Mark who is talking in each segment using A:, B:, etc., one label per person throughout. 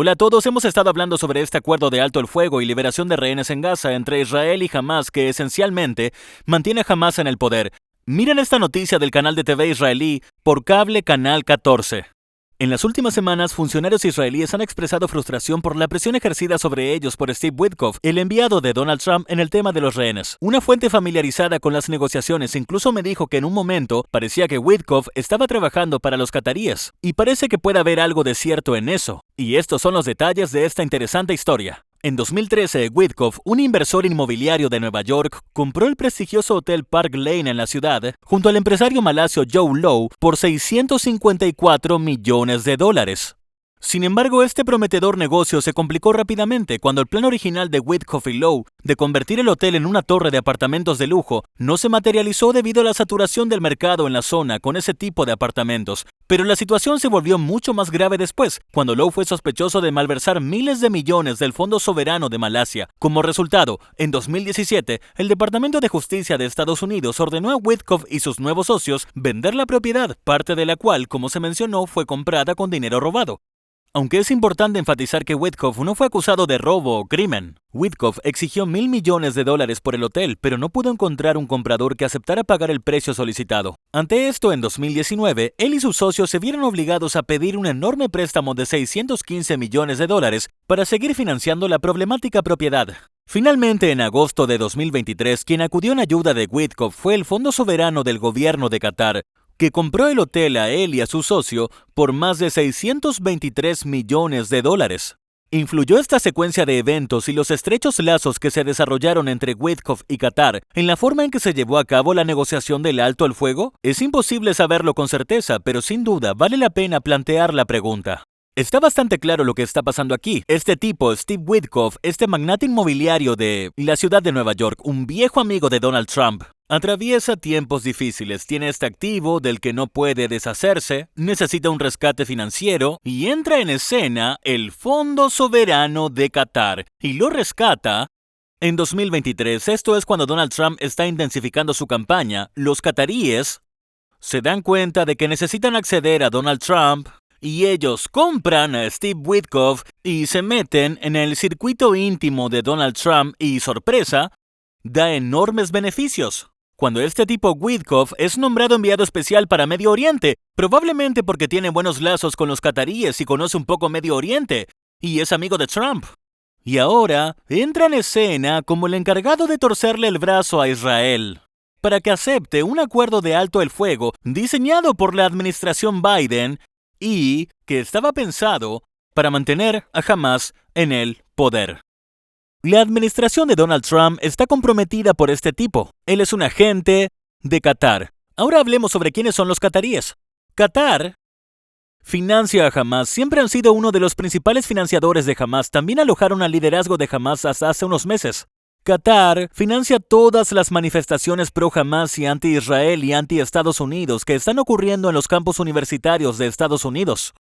A: Hola a todos, hemos estado hablando sobre este acuerdo de alto el fuego y liberación de rehenes en Gaza entre Israel y Hamás que esencialmente mantiene a Hamás en el poder. Miren esta noticia del canal de TV israelí por cable Canal 14. En las últimas semanas, funcionarios israelíes han expresado frustración por la presión ejercida sobre ellos por Steve Witkoff, el enviado de Donald Trump en el tema de los rehenes. Una fuente familiarizada con las negociaciones incluso me dijo que en un momento parecía que Witkoff estaba trabajando para los cataríes, y parece que puede haber algo de cierto en eso. Y estos son los detalles de esta interesante historia. En 2013, Witkoff, un inversor inmobiliario de Nueva York, compró el prestigioso hotel Park Lane en la ciudad, junto al empresario malasio Joe Low, por $654 millones. Sin embargo, este prometedor negocio se complicó rápidamente cuando el plan original de Witkoff y Low de convertir el hotel en una torre de apartamentos de lujo no se materializó debido a la saturación del mercado en la zona con ese tipo de apartamentos. Pero la situación se volvió mucho más grave después, cuando Low fue sospechoso de malversar miles de millones del Fondo Soberano de Malasia. Como resultado, en 2017, el Departamento de Justicia de Estados Unidos ordenó a Witkoff y sus nuevos socios vender la propiedad, parte de la cual, como se mencionó, fue comprada con dinero robado. Aunque es importante enfatizar que Witkoff no fue acusado de robo o crimen. Witkoff exigió $1,000 millones por el hotel, pero no pudo encontrar un comprador que aceptara pagar el precio solicitado. Ante esto, en 2019, él y sus socios se vieron obligados a pedir un enorme préstamo de $615 millones para seguir financiando la problemática propiedad. Finalmente, en agosto de 2023, quien acudió en ayuda de Witkoff fue el Fondo Soberano del Gobierno de Qatar, que compró el hotel a él y a su socio por más de $623 millones. ¿Influyó esta secuencia de eventos y los estrechos lazos que se desarrollaron entre Witkoff y Qatar en la forma en que se llevó a cabo la negociación del alto el fuego? Es imposible saberlo con certeza, pero sin duda vale la pena plantear la pregunta. Está bastante claro lo que está pasando aquí. Este tipo, Steve Witkoff, este magnate inmobiliario de la ciudad de Nueva York, un viejo amigo de Donald Trump, atraviesa tiempos difíciles, tiene este activo del que no puede deshacerse, necesita un rescate financiero y entra en escena el Fondo Soberano de Qatar y lo rescata. En 2023, esto es cuando Donald Trump está intensificando su campaña, los cataríes se dan cuenta de que necesitan acceder a Donald Trump y ellos compran a Steve Witkoff y se meten en el circuito íntimo de Donald Trump y, sorpresa, da enormes beneficios. Cuando este tipo Witkoff es nombrado enviado especial para Medio Oriente, probablemente porque tiene buenos lazos con los cataríes y conoce un poco Medio Oriente, y es amigo de Trump. Y ahora entra en escena como el encargado de torcerle el brazo a Israel para que acepte un acuerdo de alto el fuego diseñado por la administración Biden y que estaba pensado para mantener a Hamás en el poder. La administración de Donald Trump está comprometida por este tipo. Él es un agente de Qatar. Ahora hablemos sobre quiénes son los cataríes. Qatar financia a Hamás. Siempre han sido uno de los principales financiadores de Hamás. También alojaron al liderazgo de Hamás hasta hace unos meses. Qatar financia todas las manifestaciones pro-Hamás y anti-Israel y anti-Estados Unidos que están ocurriendo en los campus universitarios de Estados Unidos.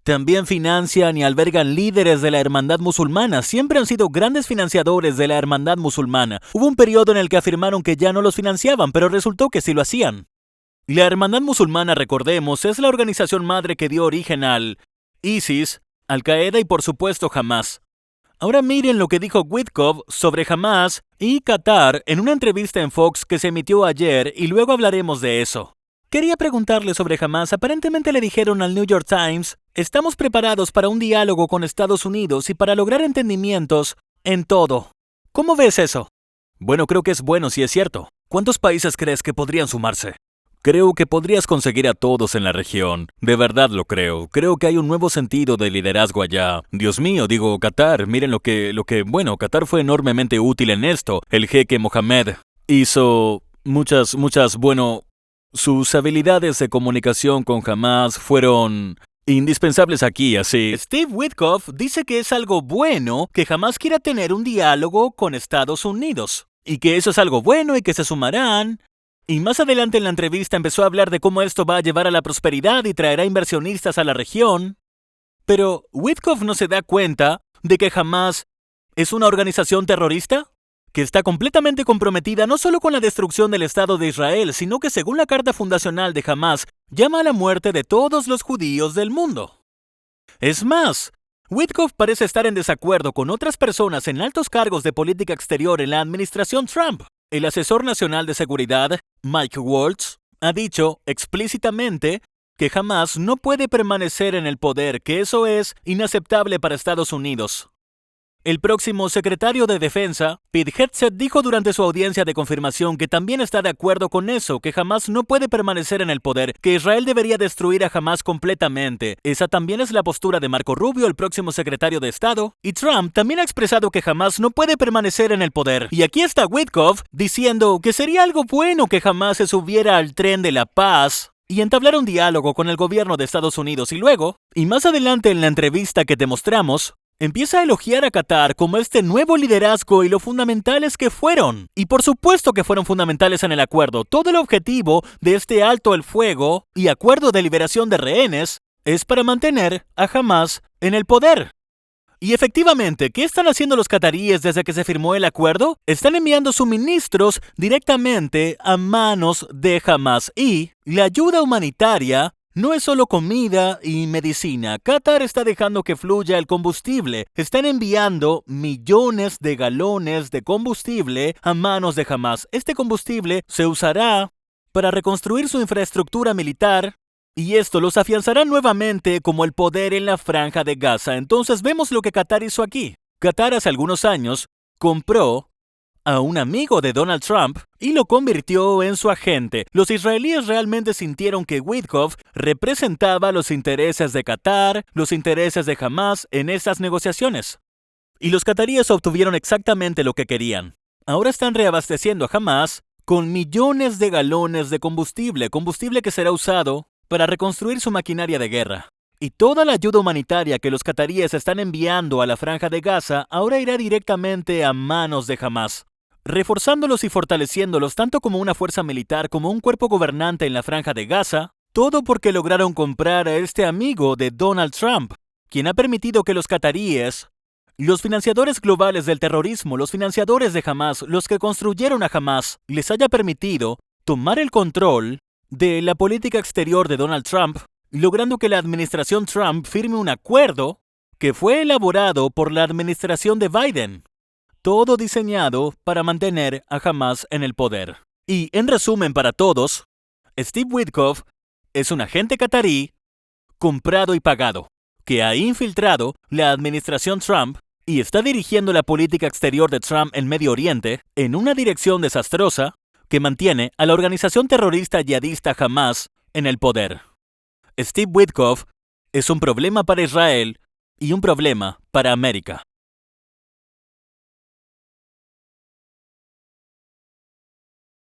A: También financian y albergan líderes de la hermandad musulmana. Siempre han sido grandes financiadores de la hermandad musulmana. Hubo un periodo en el que afirmaron que ya no los financiaban, pero resultó que sí lo hacían. La hermandad musulmana, recordemos, es la organización madre que dio origen al ISIS, Al-Qaeda y por supuesto Hamás. Ahora miren lo que dijo Witkoff sobre Hamás y Qatar en una entrevista en Fox que se emitió ayer y luego hablaremos de eso. Quería preguntarle sobre Hamás. Aparentemente le dijeron al New York Times: estamos preparados para un diálogo con Estados Unidos y para lograr entendimientos en todo. ¿Cómo ves eso? Bueno, creo que es bueno si es cierto. ¿Cuántos países crees que podrían sumarse? Creo que podrías conseguir a todos en la región. De verdad lo creo. Creo que hay un nuevo sentido de liderazgo allá. Dios mío, digo, Qatar, miren bueno, Qatar fue enormemente útil en esto. El jeque Mohammed hizo sus habilidades de comunicación con Hamás fueron indispensables aquí, así. Steve Witkoff dice que es algo bueno que Hamás quiera tener un diálogo con Estados Unidos. Y que eso es algo bueno y que se sumarán. Y más adelante en la entrevista empezó a hablar de cómo esto va a llevar a la prosperidad y traerá inversionistas a la región. Pero, ¿Witkoff no se da cuenta de que Hamás es una organización terrorista? Que está completamente comprometida no solo con la destrucción del Estado de Israel, sino que según la carta fundacional de Hamás, llama a la muerte de todos los judíos del mundo. Es más, Witkoff parece estar en desacuerdo con otras personas en altos cargos de política exterior en la administración Trump. El asesor nacional de seguridad, Mike Waltz, ha dicho explícitamente que Hamás no puede permanecer en el poder, que eso es inaceptable para Estados Unidos. El próximo secretario de Defensa, Pete Hegseth, dijo durante su audiencia de confirmación que también está de acuerdo con eso, que Hamás no puede permanecer en el poder, que Israel debería destruir a Hamás completamente. Esa también es la postura de Marco Rubio, el próximo secretario de Estado, y Trump también ha expresado que Hamás no puede permanecer en el poder. Y aquí está Witkoff diciendo que sería algo bueno que Hamás se subiera al tren de la paz y entablar un diálogo con el gobierno de Estados Unidos, y luego, y más adelante en la entrevista que te mostramos, empieza a elogiar a Qatar como este nuevo liderazgo y lo fundamentales que fueron. Y por supuesto que fueron fundamentales en el acuerdo. Todo el objetivo de este alto el fuego y acuerdo de liberación de rehenes es para mantener a Hamás en el poder. Y efectivamente, ¿qué están haciendo los cataríes desde que se firmó el acuerdo? Están enviando suministros directamente a manos de Hamás. Y la ayuda humanitaria no es solo comida y medicina. Qatar está dejando que fluya el combustible. Están enviando millones de galones de combustible a manos de Hamás. Este combustible se usará para reconstruir su infraestructura militar, y esto los afianzará nuevamente como el poder en la Franja de Gaza. Entonces vemos lo que Qatar hizo aquí. Qatar hace algunos años compró a un amigo de Donald Trump y lo convirtió en su agente. Los israelíes realmente sintieron que Witkoff representaba los intereses de Qatar, los intereses de Hamás en esas negociaciones. Y los cataríes obtuvieron exactamente lo que querían. Ahora están reabasteciendo a Hamás con millones de galones de combustible que será usado para reconstruir su maquinaria de guerra. Y toda la ayuda humanitaria que los cataríes están enviando a la Franja de Gaza ahora irá directamente a manos de Hamás, reforzándolos y fortaleciéndolos tanto como una fuerza militar como un cuerpo gobernante en la Franja de Gaza, todo porque lograron comprar a este amigo de Donald Trump, quien ha permitido que los cataríes, los financiadores globales del terrorismo, los financiadores de Hamás, los que construyeron a Hamás, les haya permitido tomar el control de la política exterior de Donald Trump, logrando que la administración Trump firme un acuerdo que fue elaborado por la administración de Biden. Todo diseñado para mantener a Hamás en el poder. Y, en resumen para todos, Steve Witkoff es un agente catarí comprado y pagado, que ha infiltrado la administración Trump y está dirigiendo la política exterior de Trump en Medio Oriente en una dirección desastrosa que mantiene a la organización terrorista yihadista Hamás en el poder. Steve Witkoff es un problema para Israel y un problema para América.